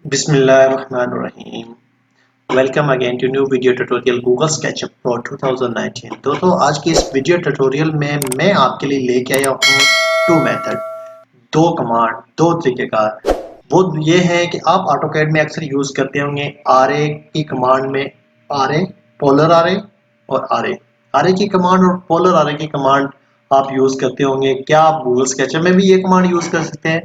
बिस्मिल्लाहिर्रहमानिर्रहीम। Welcome again to new video tutorial Google SketchUp pro 2019। दोस्तों आज की इस वीडियो ट्यूटोरियल में मैं आपके लिए लेके आया हूँ टू मेथड, दो कमांड, दो तरीकेकार। वो ये है कि आप ऑटोकैड में अक्सर यूज करते होंगे आरए की कमांड में, आरए पोलर आरए और आरए की कमांड और पोलर आरए की कमांड आप यूज करते होंगे। क्या आप गूगल स्केचअप में भी ये कमांड यूज कर सकते हैं?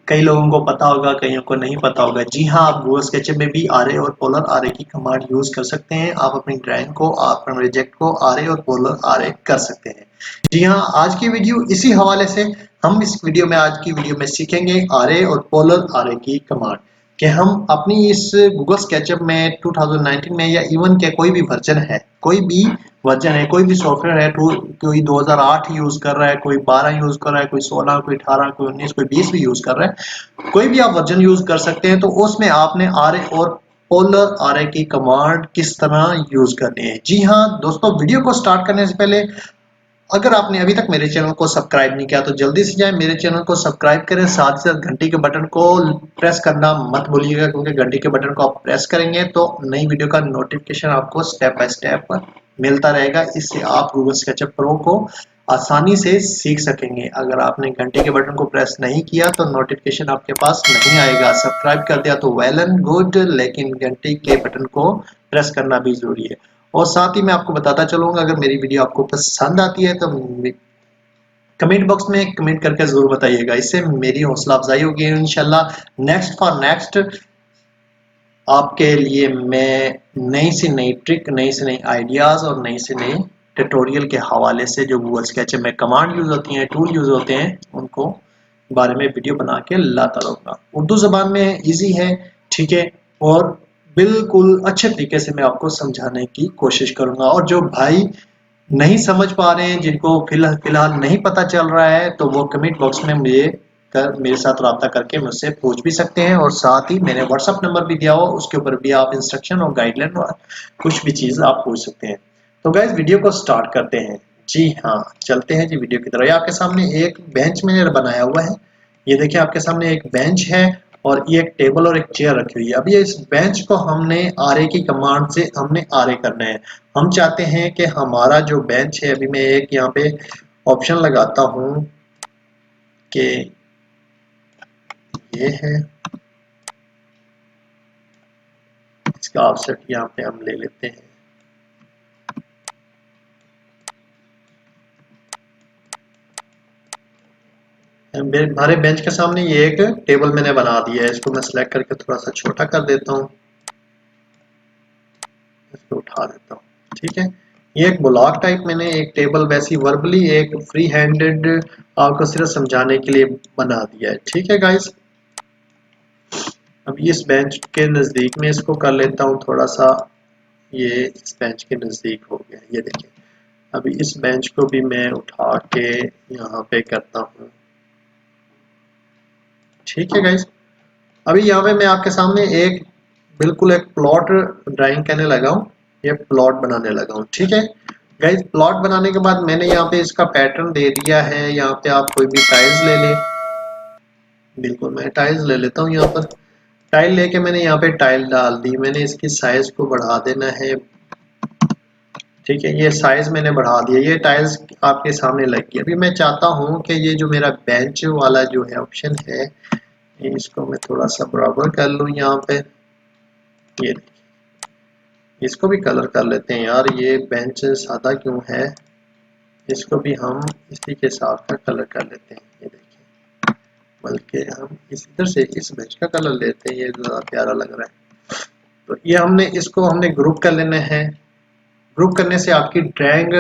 कई लोगों को पता होगा, कईयों को नहीं पता होगा। जी हाँ, आप गूगल स्केचअप में भी आरए और पोलर आरए की कमांड यूज कर सकते हैं। आप अपनी ड्राइंग को, आप अपने प्रोजेक्ट को आरए और पोलर आरए कर सकते हैं। जी हाँ, आज की वीडियो इसी हवाले से हम इस वीडियो में, आज की वीडियो में सीखेंगे आरए और पोलर आरए की कमांड कि हम अपनी इस गूगल स्केचअप में 2019 में या इवन के कोई भी वर्जन है, कोई भी वर्जन है, कोई भी सॉफ्टवेयर है, कोई 2008 यूज कर रहा है, कोई 12 यूज कर रहा है, कोई 16, कोई 18, कोई 19, कोई 20 भी यूज कर रहा है, कोई भी आप वर्जन यूज कर सकते हैं। तो उसमें आपने आरए और पोलर आरए की कमांड किस तरह यूज करनी है। जी हाँ दोस्तों, वीडियो को स्टार्ट करने से पहले अगर आपने अभी तक मेरे चैनल को सब्सक्राइब नहीं किया तो जल्दी से जाए मेरे चैनल को सब्सक्राइब करें, साथ ही साथ घंटी के बटन को प्रेस करना मत भूलिएगा, क्योंकि घंटी के बटन को आप प्रेस करेंगे तो नई वीडियो का नोटिफिकेशन आपको स्टेप बाय स्टेप मिलता रहेगा। इससे आप गूगल स्केचअप प्रो को आसानी से सीख सकेंगे। अगर आपने घंटी के बटन को प्रेस नहीं किया तो नोटिफिकेशन आपके पास नहीं आएगा। सब्सक्राइब कर दिया तो वेल एंड गुड, लेकिन घंटी के बटन को प्रेस करना भी जरूरी है। और साथ ही मैं आपको बताता चलूंगा, अगर मेरी वीडियो आपको पसंद आती है तो कमेंट बॉक्स में कमेंट करके जरूर बताइएगा। इससे मेरी हौसला अफजाई होगी। इंशाल्लाह नेक्स्ट फॉर नेक्स्ट आपके लिए मैं नई से नई ट्रिक, नई से नई आइडियाज और नई से नई ट्यूटोरियल के हवाले से जो गूगल स्केचअप में कमांड यूज होती हैं, टूल यूज होते हैं, उनको बारे में वीडियो बना के लाता रहूंगा। उर्दू जबान में इजी है, ठीक है, और बिल्कुल अच्छे तरीके से मैं आपको समझाने की कोशिश करूंगा। और जो भाई नहीं समझ पा रहे हैं, जिनको फिलहाल फिलहाल नहीं पता चल रहा है, तो वो कमेंट बॉक्स में मेरे साथ रब्ता करके मुझसे पूछ भी सकते हैं। और साथ ही मैंने व्हाट्सअप नंबर भी दिया हुआ, उसके ऊपर भी आप इंस्ट्रक्शन और गाइडलाइन और कुछ भी चीज आप पूछ सकते हैं। तो गाइस वीडियो को स्टार्ट करते हैं। जी हाँ, चलते हैं जी वीडियो की तरफ। ये आपके सामने एक बेंच मैंने बनाया हुआ है। ये देखिए आपके सामने एक बेंच है और ये एक टेबल और एक चेयर रखी हुई है। अभी इस बेंच को हमने आरए की कमांड से हमने आरए करना है। हम चाहते हैं कि हमारा जो बेंच है, अभी मैं एक यहाँ पे ऑप्शन लगाता हूँ कि ये है, इसका ऑफसेट यहाँ पे हम ले लेते हैं। हमारे बेंच के सामने ये एक टेबल मैंने बना दिया है। इसको मैं सिलेक्ट करके थोड़ा सा छोटा कर देता हूँ, इसको उठा देता हूँ, ठीक है। ये एक ब्लॉक टाइप मैंने एक टेबल वैसी वर्बली एक फ्री हैंडेड आपको सिर्फ समझाने के लिए बना दिया है, ठीक है गाइस। अब इस बेंच के नजदीक में इसको कर लेता हूँ थोड़ा सा, ये इस बेंच के नजदीक हो गया। ये देखिए, अभी इस बेंच को भी मैं उठा के यहाँ पे करता हूँ, ठीक है गाइस। अभी यहाँ पे मैं आपके सामने एक बिल्कुल एक प्लॉट ड्राइंग करने लगा हूँ, ये प्लॉट बनाने लगा हूँ, ठीक है गाइस। प्लॉट बनाने के बाद मैंने यहाँ पे इसका पैटर्न दे दिया है। यहाँ पे आप कोई भी टाइल्स ले लें, बिल्कुल मैं टाइल्स ले लेता हूँ। यहाँ पर टाइल लेके मैंने यहाँ पे टाइल डाल दी। मैंने इसकी साइज को बढ़ा देना है, ठीक है। ये साइज मैंने बढ़ा दिया, ये टाइल्स आपके सामने लग गई। अभी मैं चाहता हूँ कि ये जो मेरा बेंच वाला जो है ऑप्शन है, इसको मैं थोड़ा सा बराबर कर लूँ यहाँ पे। ये इसको भी कलर कर लेते हैं यार, ये बेंच सादा क्यों है, इसको भी हम इसी के साथ का कलर कर लेते हैं। ये देखिए, बल्कि हम इस इधर से इस बेंच का कलर लेते हैं, ये ज़्यादा प्यारा लग रहा है। तो ये हमने इसको हमने ग्रुप कर लेना है। ग्रुप करने से आपकी ड्राइंग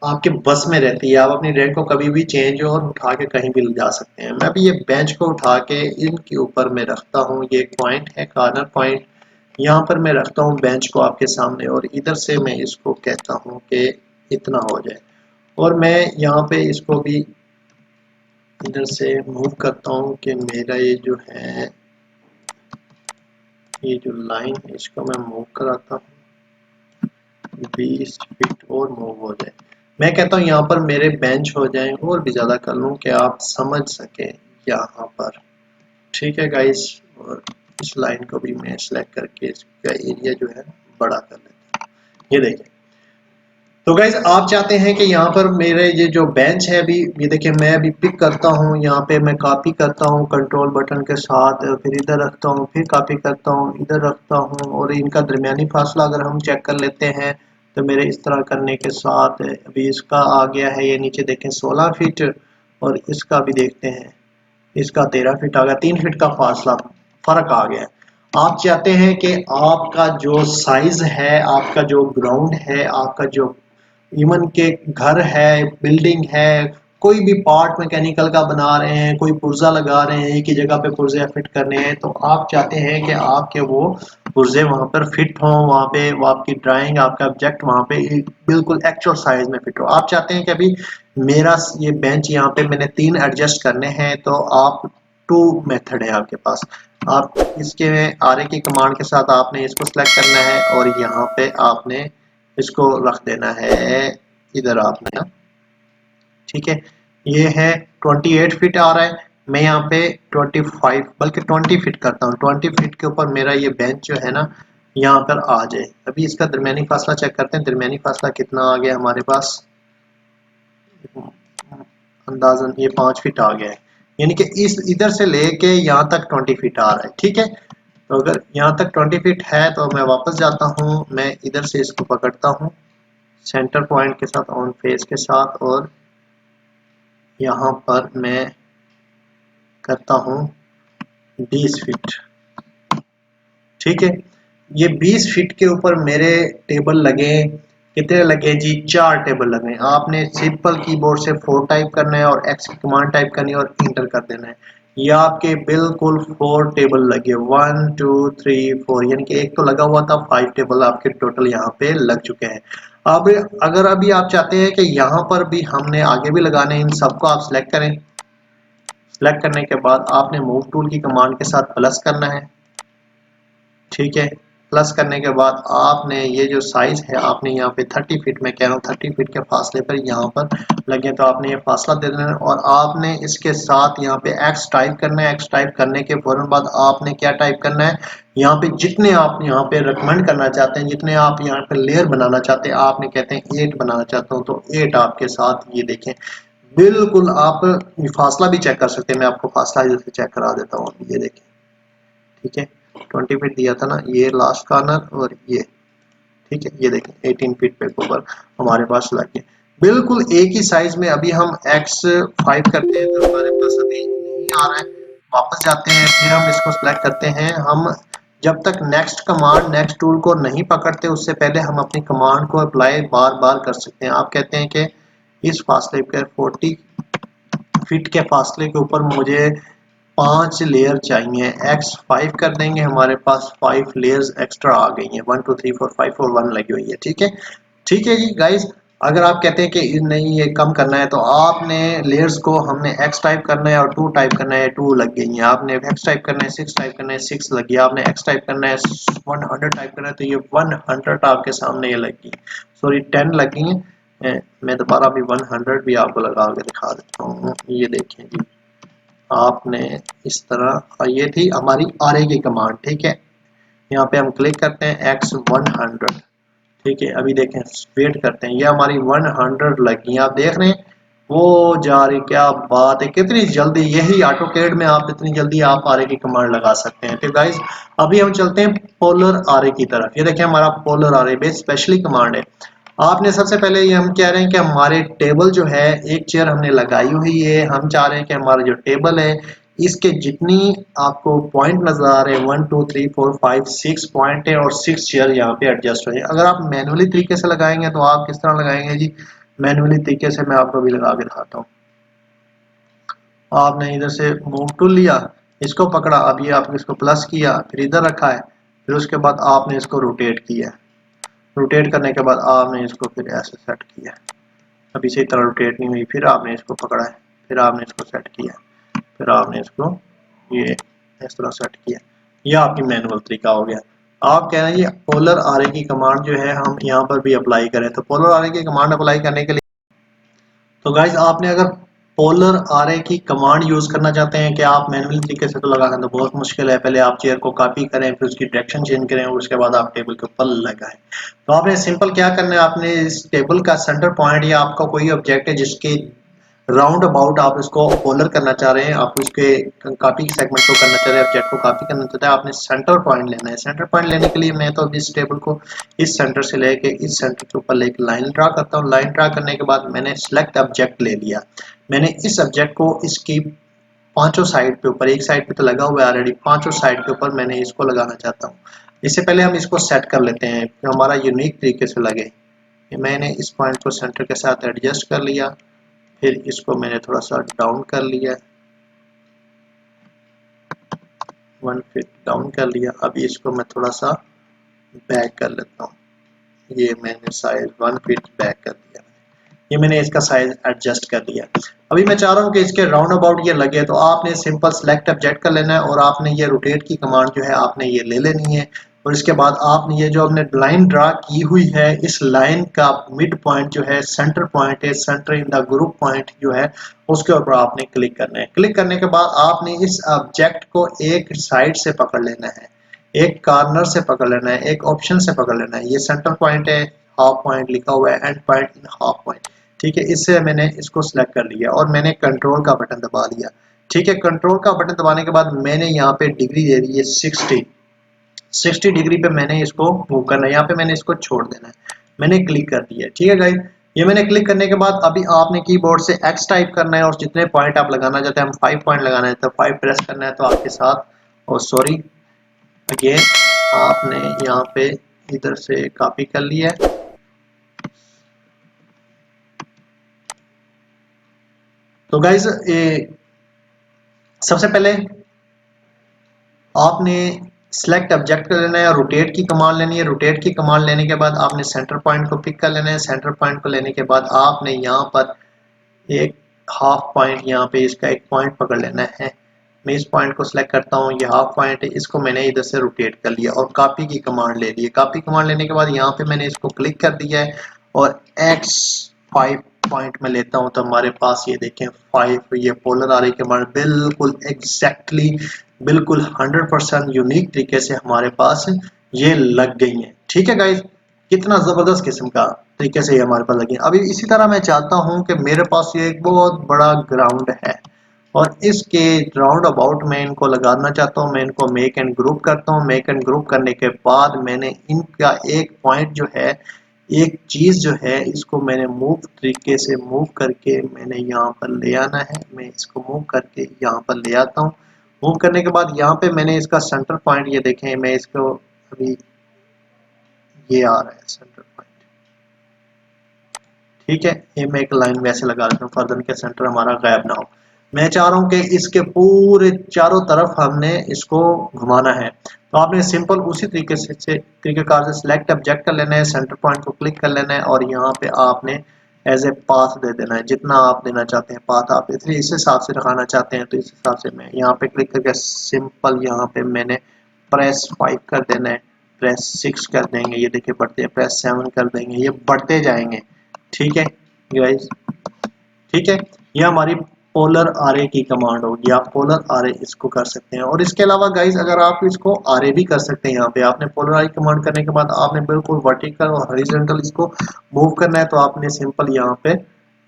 आपके बस में रहती है। आप अपनी ड्राइंग को कभी भी चेंज और उठा के कहीं भी ले जा सकते हैं। मैं अभी ये बेंच को उठा के इनके ऊपर मैं रखता हूँ। ये एक पॉइंट है, कॉर्नर पॉइंट, यहाँ पर मैं रखता हूँ बेंच को आपके सामने, और इधर से मैं इसको कहता हूँ कि इतना हो जाए। और मैं यहाँ पे इसको भी इधर से मूव करता हूँ कि मेरा ये जो है, ये जो लाइन है, इसको मैं मूव कराता हूँ 20 फीट और मूव हो जाए। मैं कहता हूँ यहाँ पर मेरे बेंच हो जाए, और भी ज़्यादा कर लूँ कि आप समझ सके यहाँ पर, ठीक है गाइस। और इस लाइन को भी मैं सिलेक्ट करके इसका एरिया जो है बड़ा कर लेता हूँ। ये देखें। तो गाइज आप चाहते हैं कि यहाँ पर मेरे ये जो बेंच है अभी, ये देखिए मैं अभी पिक करता हूँ, यहाँ पे मैं कॉपी करता हूँ कंट्रोल बटन के साथ, फिर इधर रखता हूँ, फिर कॉपी करता हूँ, इधर रखता हूँ, और इनका दरमियानी फासला अगर हम चेक कर लेते हैं तो मेरे इस तरह करने के साथ अभी इसका आ गया है, ये नीचे देखें 16 फीट, और इसका भी देखते हैं, इसका 13 फीट आ गया, 3 फीट का फासला फर्क आ गया। आप चाहते हैं कि आपका जो साइज है, आपका जो ग्राउंड है, आपका जो इवन के घर है, बिल्डिंग है, कोई भी पार्ट मैकेनिकल का बना रहे हैं, कोई पुर्जा लगा रहे हैं, एक ही जगह पे पुर्जे फिट करने हैं, तो आप चाहते हैं कि आपके वो पुर्जे वहां पर फिट हों, वहां पे वो आपकी ड्राइंग, आपका ऑब्जेक्ट वहां पे बिल्कुल एक्चुअल साइज में फिट हो। आप चाहते हैं कि अभी मेरा ये बेंच यहाँ पे मैंने 3 एडजस्ट करने हैं, तो आप 2 मेथड है आपके पास। आप इसके आरे की कमांड के साथ आपने इसको सिलेक्ट करना है, और यहाँ पे आपने इसको रख देना है इधर आपने, ठीक है। ये है 28 फीट आ रहा है, मैं यहाँ पे 25 बल्कि 20 फीट करता हूँ, 20 फीट के ऊपर मेरा ये बेंच जो है ना यहाँ पर आ जाए। अभी इसका दरमियानी फासला चेक करते हैं, दरमियानी फासला कितना आ गया हमारे पास, अंदाजन ये 5 फीट आ गया है, यानी कि इस इधर से लेके यहाँ तक 20 फीट आ रहा है, ठीक है। तो अगर यहाँ तक 20 फीट है तो मैं वापस जाता हूँ, मैं इधर से इसको पकड़ता हूँ सेंटर पॉइंट के साथ, ऑन फेस के साथ, और यहाँ पर मैं करता हूँ 20 फीट, ठीक है। ये 20 फीट के ऊपर मेरे टेबल लगे, कितने लगे जी, 4 टेबल लगे। आपने सिंपल कीबोर्ड से 4 टाइप करना है और एक्स की कमांड टाइप करनी है और इंटर कर देना है। ये आपके बिल्कुल 4 टेबल लगे, 1 2 3 4, यानी कि एक तो लगा हुआ था, 5 टेबल आपके टोटल यहाँ पे लग चुके हैं। अब अगर अभी आप चाहते हैं कि यहाँ पर भी हमने आगे भी लगाने, इन सबको आप सिलेक्ट करें, सिलेक्ट करने के बाद आपने मूव टूल की कमांड के साथ प्लस करना है, ठीक है। प्लस करने के बाद आपने ये जो साइज है आपने यहाँ पे 30 फीट में कह रहा हूँ 30 फीट के फासले पर यहाँ पर लगे, तो आपने ये फासला दे देना है, और आपने इसके साथ यहाँ पे एक्स टाइप करना है। एक्स टाइप करने के फौरन बाद आपने क्या टाइप करना है, यहाँ पे जितने आप यहाँ पे रिकमेंड करना चाहते हैं, जितने आप यहाँ पे लेयर बनाना चाहते हैं, आपने कहते हैं 8 बनाना चाहता हूँ तो 8 आपके साथ, ये देखें बिल्कुल आप फासला भी चेक कर सकते हैं। मैं आपको फासला इधर से चेक करा देता हूँ, ये देखें, ठीक है। 20 फीट दिया था ना, ये लास्ट कॉर्नर और ये, ठीक है, ये देखें 18 फीट पे ऊपर हमारे पास लग गया, बिल्कुल एक ही साइज में। अभी हम x5 करते हैं तो हमारे पास अभी नहीं आ रहा है, वापस जाते हैं, फिर हम इसको सिलेक्ट करते हैं। हम जब तक नेक्स्ट कमांड, नेक्स्ट टूल को नहीं पकड़ते उससे पहले हम अपनी कमांड को अप्लाई बार बार कर सकते हैं। आप कहते हैं कि इस फासले पर 40 फीट के फासले के ऊपर मुझे 5 लेयर चाहिए, x5 कर देंगे, हमारे पास 5 लेयर्स एक्स्ट्रा आ गई हैं, 1 2 3 4 5 और 1 लगी हुई है, ठीक है। ठीक है जी गाइस, अगर आप कहते हैं कि नहीं ये कम करना है तो आपने लेयर्स को, हमने x टाइप करना है और 2 टाइप करना है, 2 लग गई हैं। आपने x टाइप करना है, 6 टाइप करना है, 6 लगी। आपने x टाइप करना है, 100 टाइप करना है, तो ये 100 आपके सामने ये लगी, सॉरी 10 लगी हैं। मैं दोबारा भी 100 भी आपको लगा के दिखा देता हूँ, ये देखें जी। आपने इस तरह, ये थी हमारी आरए की कमांड, ठीक है। यहाँ पे हम क्लिक करते हैं x100, ठीक है। अभी देखें, वेट करते हैं, ये हमारी 100 लगी, आप देख रहे हैं वो जा रही, क्या बात है, कितनी जल्दी, यही ऑटोकैड में आप इतनी जल्दी आप आरए की कमांड लगा सकते हैं। तो गाइज अभी हम चलते हैं पोलर आरए की तरफ। ये देखें हमारा polar array base specially command है। आपने सबसे पहले ये हम कह रहे हैं कि हमारे टेबल जो है, एक चेयर हमने लगाई हुई है, हम चाह रहे हैं कि हमारा जो टेबल है इसके जितनी आपको पॉइंट नजर आ रहे हैं 1 2 3 4 5 6 पॉइंट है और 6 चेयर यहाँ पे एडजस्ट हो जाए। अगर आप मैनुअली तरीके से लगाएंगे तो आप किस तरह लगाएंगे जी, मैनुअली तरीके से मैं आपको भी लगा के दिखाता हूँ। आपने इधर से मूव टूल लिया, इसको पकड़ा, अब ये आपने इसको प्लस किया, फिर इधर रखा है, फिर उसके बाद आपने इसको रोटेट किया, रोटेट करने के बाद आपने इसको फिर ऐसे सेट किया, अभी इसी तरह रोटेट नहीं हुई, फिर आपने इसको पकड़ा है, फिर आपने इसको सेट किया, फिर आपने इसको ये इस तरह सेट किया। यह आपकी मैनुअल तरीका हो गया। आप कह रहे हैं ये पोलर आरए की कमांड जो है हम यहाँ पर भी अप्लाई करें, तो पोलर आरए की कमांड अप्लाई करने के लिए, तो गाइज आपने अगर पोलर आरे की कमांड यूज करना चाहते हैं कि आप मैनुअली तरीके से तो लगाना तो बहुत मुश्किल है। पहले आप चेयर को कॉपी करें, फिर उसकी डायरेक्शन चेंज करें और उसके बाद आप टेबल के ऊपर लगाएं। तो आपने सिंपल क्या करना है, आपने इस टेबल का सेंटर पॉइंट या आपका कोई ऑब्जेक्ट है जिसके राउंड अबाउट आप इसको पोलर करना चाह रहे हैं, आप उसके कॉपी सेगमेंट को करना चाह रहे हैं, ऑब्जेक्ट को कॉपी करना चाहते हैं, आपने सेंटर पॉइंट लेना है। सेंटर पॉइंट लेने के लिए मैं तो इस टेबल को इस सेंटर से लेके इस सेंटर के ऊपर एक लाइन ड्रा करता हूँ। लाइन ड्रा करने के बाद मैंने सेलेक्ट ऑब्जेक्ट ले लिया। मैंने इस ऑब्जेक्ट को इसकी पांचों साइड पे ऊपर, एक साइड पे तो लगा हुआ है ऑलरेडी, पांचों साइड के ऊपर मैंने इसको लगाना चाहता हूँ। इससे पहले हम इसको सेट कर लेते हैं कि हमारा यूनिक तरीके से लगे। मैंने इस पॉइंट को सेंटर के साथ एडजस्ट कर लिया, फिर इसको मैंने थोड़ा सा डाउन कर लिया, 1 फीट डाउन कर लिया। अभी इसको मैं थोड़ा सा बैक कर लेता हूँ, ये मैंने साइज 1 फीट बैक कर दिया। ये मैंने इसका साइज एडजस्ट कर दिया। अभी मैं चाह रहा हूँ कि इसके राउंड अबाउट ये लगे, तो आपने सिंपल सेलेक्ट ऑब्जेक्ट कर लेना है और आपने ये रोटेट की कमांड जो है आपने ये ले लेनी है। और इसके बाद आपने ये जो हमने लाइन ड्रा की हुई है, इस लाइन का मिड पॉइंट जो है सेंटर पॉइंट है, centre in the group point जो है उसके ऊपर आपने क्लिक करना है। क्लिक करने के बाद आपने इस ऑब्जेक्ट को एक साइड से पकड़ लेना है, एक कॉर्नर से पकड़ लेना है, एक ऑप्शन से पकड़ लेना है। ये सेंटर पॉइंट है, हाफ पॉइंट लिखा हुआ है, and point in half point. ठीक है, इससे मैंने इसको सिलेक्ट कर लिया और मैंने कंट्रोल का बटन दबा लिया। ठीक है, कंट्रोल का बटन दबाने के बाद मैंने यहाँ पे डिग्री दे दी है 60 डिग्री पे मैंने इसको मूव करना है। यहाँ पे मैंने इसको छोड़ देना है, मैंने क्लिक कर दिया। ठीक है गाइस, ये मैंने क्लिक करने के बाद अभी आपने कीबोर्ड से X टाइप करना है और जितने पॉइंट आप लगाना चाहते हैं, हम 5 पॉइंट लगाना है तो 5 प्रेस करना है। तो आपके साथ, और सॉरी अगेन, आपने यहाँ पे इधर से कॉपी कर लिया है। तो गाइस ये सबसे पहले आपने सेलेक्ट ऑब्जेक्ट कर लेना है और रोटेट की कमांड लेनी है। रोटेट की कमांड लेने के बाद आपने सेंटर पॉइंट को पिक कर लेना है। सेंटर पॉइंट को लेने के बाद आपने यहाँ पर एक हाफ पॉइंट, यहाँ पे इसका एक पॉइंट पकड़ लेना है। मैं इस पॉइंट को सिलेक्ट करता हूँ, ये हाफ पॉइंट है, इसको मैंने इधर से रोटेट कर लिया और कॉपी की कमांड ले ली है। कॉपी कमांड लेने के बाद यहाँ पे मैंने इसको क्लिक कर दिया है और X5 पॉइंट में लेता हूँ तो हमारे पास ये देखें 5, ये पोलर आ रही कमांड बिल्कुल एग्जैक्टली, बिल्कुल 100% यूनिक तरीके से हमारे पास ये लग गई है। ठीक है गाइज, कितना जबरदस्त किस्म का तरीके से ये हमारे पास लगी। अभी इसी तरह मैं चाहता हूँ कि मेरे पास ये एक बहुत बड़ा ग्राउंड है और इसके राउंड अबाउट मैं इनको लगाना चाहता हूँ। मैं इनको मेक एंड ग्रुप करता हूँ। मेक एंड ग्रुप करने के बाद मैंने इनका एक पॉइंट जो है, एक चीज जो है, इसको मैंने मूव तरीके से मूव करके मैंने यहाँ पर ले आना है। मैं इसको मूव करके यहाँ पर ले आता हूँ। मूव करने के बाद यहाँ पे मैंने इसका सेंटर पॉइंट, ये देखें, मैं इसको अभी ये आ रहा है सेंटर पॉइंट। ठीक है, ये मैं एक लाइन वैसे लगा देता हूँ फर्दर के सेंटर हमारा गायब ना हो। मैं चाह रहा हूँ कि इसके पूरे चारों तरफ हमने इसको घुमाना है। तो आपने सिंपल उसी तरीके से तरीकेकार से सिलेक्ट ऑब्जेक्ट कर लेना है, सेंटर पॉइंट को क्लिक कर लेना है और यहाँ पे आपने एज ए पाथ दे देना है। जितना आप देना चाहते हैं पाथ, आप इस हिसाब से रखाना चाहते हैं तो इस हिसाब से मैं यहाँ पे क्लिक करके सिंपल यहाँ पे मैंने प्रेस 5 कर देना है, प्रेस 6 कर देंगे, ये देखिए बढ़ते हैं, प्रेस 7 कर देंगे, ये बढ़ते जाएंगे। ठीक है गाइस, ठीक है, ये हमारी पोलर आरे की कमांड होगी। आप पोलर आरे इसको कर सकते हैं और इसके अलावा गाइस अगर आप इसको आरे भी कर सकते हैं। यहाँ पे आपने पोलर आरे कमांड करने के बाद आपने बिल्कुल वर्टिकल और हॉरिजॉन्टल इसको मूव करना है। तो आपने सिंपल यहाँ पे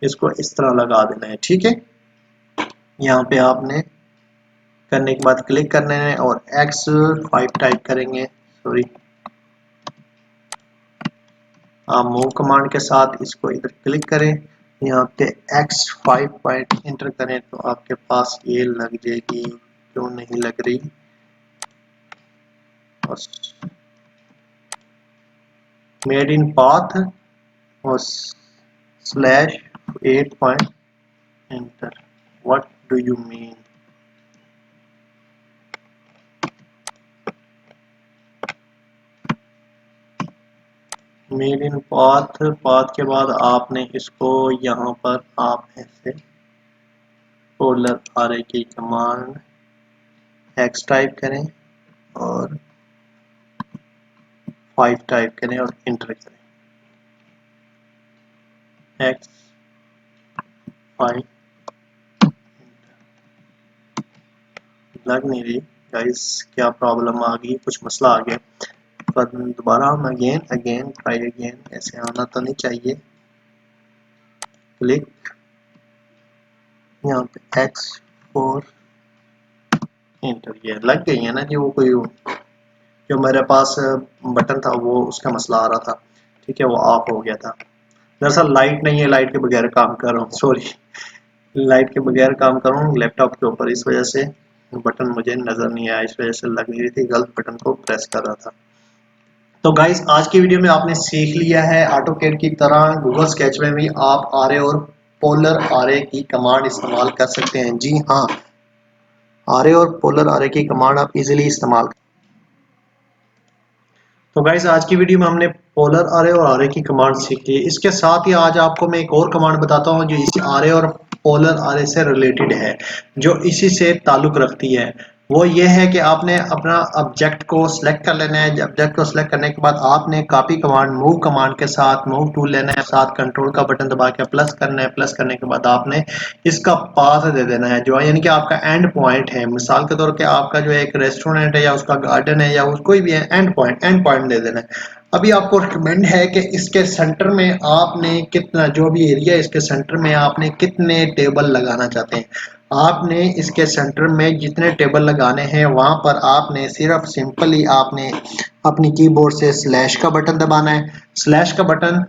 इसको इस तरह लगा देना है। ठीक है, यहाँ पे आपने करने के बाद क्लिक करना है और X5 टाइप करेंगे, सॉरी, आप मूव कमांड के साथ इसको इधर क्लिक करें, यहाँ पे X5 पॉइंट इंटर करें तो आपके पास ये लग जाएगी। क्यों नहीं लग रही? मेड इन पाथ और slash 8 point inter, what do you mean? Made in path, path के बाद आपने इसको यहाँ पर आप ऐसे पोलर आरे की कमांड X टाइप करें और 5 टाइप करें और इंटर करें। X5 लग नहीं रही गाइस, क्या प्रॉब्लम आ गई, कुछ मसला आ गया। पर दोबारा हम अगेन अगेन ट्राई अगेन, ऐसे आना तो नहीं चाहिए। क्लिक यहाँ पे X4 इंटर, ये लग गई है ना जी। वो कोई जो मेरे पास बटन था वो उसका मसला आ रहा था, ठीक है, वो ऑफ हो गया था। दरअसल लाइट नहीं है, लाइट के बगैर काम कर रहा हूँ, सॉरी, लाइट के बगैर काम कर रहा हूँ लैपटॉप के ऊपर, इस वजह से बटन मुझे नजर नहीं आया, इस वजह से लग नहीं रही थी, गलत बटन को प्रेस कर रहा था। तो गाइस आज की वीडियो में आपने सीख लिया है ऑटोकैड की तरह गूगल स्केच में भी आप आरे और पोलर आरे की कमांड इस्तेमाल कर सकते हैं। जी हाँ, आरे और पोलर आरे की कमांड आप इजीली इस्तेमाल। तो गाइस आज की वीडियो में हमने पोलर आरे और आरे की कमांड सीख ली। इसके साथ ही आज आपको मैं एक और कमांड बताता हूँ जो इसी आरे और पोलर आरे से रिलेटेड है, जो इसी से ताल्लुक रखती है। वो ये है कि आपने अपना ऑब्जेक्ट को सिलेक्ट कर लेना है। ऑब्जेक्ट को सिलेक्ट करने के बाद आपने कॉपी कमांड मूव कमांड के साथ मूव टूल लेना है, साथ कंट्रोल का बटन दबा के प्लस करना है। प्लस करने के बाद आपने इसका पाथ दे देना है, जो यानी कि आपका एंड पॉइंट है। मिसाल के तौर पे आपका जो एक रेस्टोरेंट है या उसका गार्डन है या कोई भी है, एंड पॉइंट दे देना है। अभी आपको रिकमेंड है कि इसके सेंटर में आपने कितना, जो भी एरिया है इसके सेंटर में आपने कितने टेबल लगाना चाहते हैं। आपने इसके सेंटर में जितने टेबल लगाने हैं वहां पर आपने सिर्फ सिंपली आपने अपनी कीबोर्ड से स्लैश का बटन दबाना है। स्लैश का बटन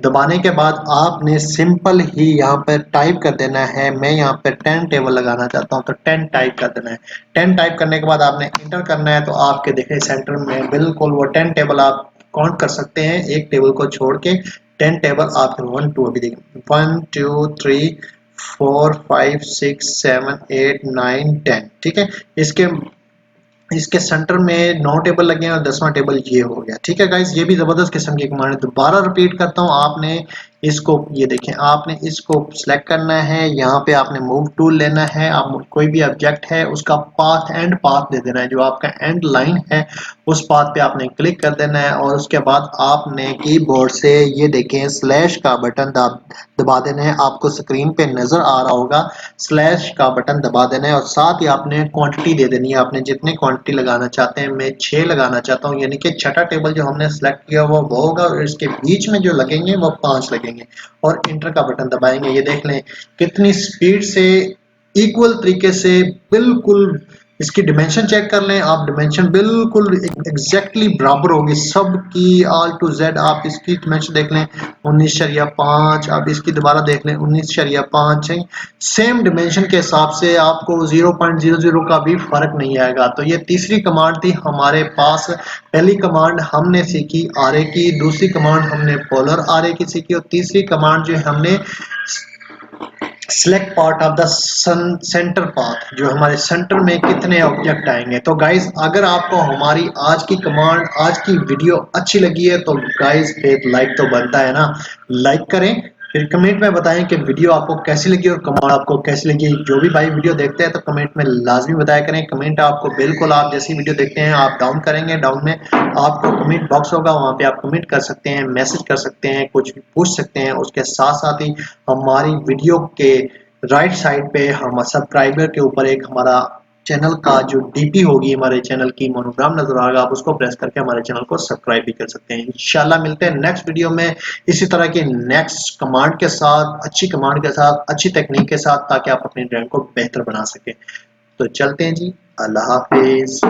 दबाने के बाद आपने सिंपल ही यहाँ पर टाइप कर देना है, मैं यहाँ पर 10 टेबल लगाना चाहता हूँ, तो 10 टाइप कर देना है। 10 टाइप करने के बाद आपने इंटर करना है, तो आपके देखें सेंटर में बिल्कुल वो 10 टेबल आप काउंट कर सकते हैं, एक टेबल को छोड़ के 10 टेबल आपके 1 2 अभी देखें 1 2 3 4 5 6 7 8 9 10, ठीक है। इसके इसके सेंटर में 9 टेबल लगे हैं और 10वां टेबल ये हो गया, ठीक है गाइस। ये भी जबरदस्त किस्म की कमांड है। दोबारा रिपीट करता हूँ, आपने इसको, ये देखें, आपने इसको सिलेक्ट करना है, यहाँ पे आपने मूव टूल लेना है, आप कोई भी ऑब्जेक्ट है उसका पाथ एंड पाथ दे देना है, जो आपका एंड लाइन है उस पाथ पे आपने क्लिक कर देना है। और उसके बाद आपने कीबोर्ड से ये देखें स्लैश का बटन दबा देना है, आपको स्क्रीन पे नजर आ रहा होगा, स्लैश का बटन दबा देना है। और साथ ही आपने क्वांटिटी दे देनी है, आपने जितनी क्वांटिटी लगाना चाहते हैं। मैं 6 लगाना चाहता हूँ, यानी कि छठा टेबल जो हमने सेलेक्ट किया वो होगा और इसके बीच में जो लगेंगे वो 5 लगेंगे। और इंटर का बटन दबाएंगे, ये देख लें कितनी स्पीड से इक्वल तरीके से बिल्कुल इसकी डिमेंशन चेक कर लें आप, डिमेंशन बिल्कुल एग्जैक्टली बराबर होगी सबकी, ऑल टू जेड। आप इसकी डिमेंशन देख लें 19.5, आप इसकी दोबारा देख लें 19.5, सेम डिमेंशन के हिसाब से आपको 0.00 का भी फर्क नहीं आएगा। तो ये तीसरी कमांड थी हमारे पास। पहली कमांड हमने सीखी आरे की, दूसरी कमांड हमने पोलर आरे की सीखी, और तीसरी कमांड जो हमने select part of the centre path, जो हमारे सेंटर में कितने ऑब्जेक्ट आएंगे। तो गाइज अगर आपको हमारी आज की कमांड, आज की वीडियो अच्छी लगी है तो गाइज फिर लाइक तो बनता है ना, लाइक करें, फिर कमेंट में बताएं कि वीडियो आपको कैसी लगी और कमांड आपको कैसी लगी। जो भी भाई वीडियो देखते हैं तो कमेंट में लाजमी बताया करें। कमेंट आपको बिल्कुल, आप जैसी वीडियो देखते हैं आप डाउन करेंगे, डाउन में आपको कमेंट बॉक्स होगा, वहां पे आप कमेंट कर सकते हैं, मैसेज कर सकते हैं, कुछ भी पूछ सकते हैं। उसके साथ साथ ही हमारी वीडियो के राइट साइड पे हम सब्सक्राइबर के ऊपर एक हमारा चैनल का जो डीपी होगी, हमारे चैनल की मोनोग्राम नजर आएगा, आप उसको प्रेस करके हमारे चैनल को सब्सक्राइब भी कर सकते हैं। इंशाल्लाह मिलते हैं नेक्स्ट वीडियो में इसी तरह के नेक्स्ट कमांड के साथ, अच्छी कमांड के साथ, अच्छी टेक्निक के साथ, ताकि आप अपनी ड्राइंग को बेहतर बना सकें। तो चलते हैं जी, अल्लाह हाफिज।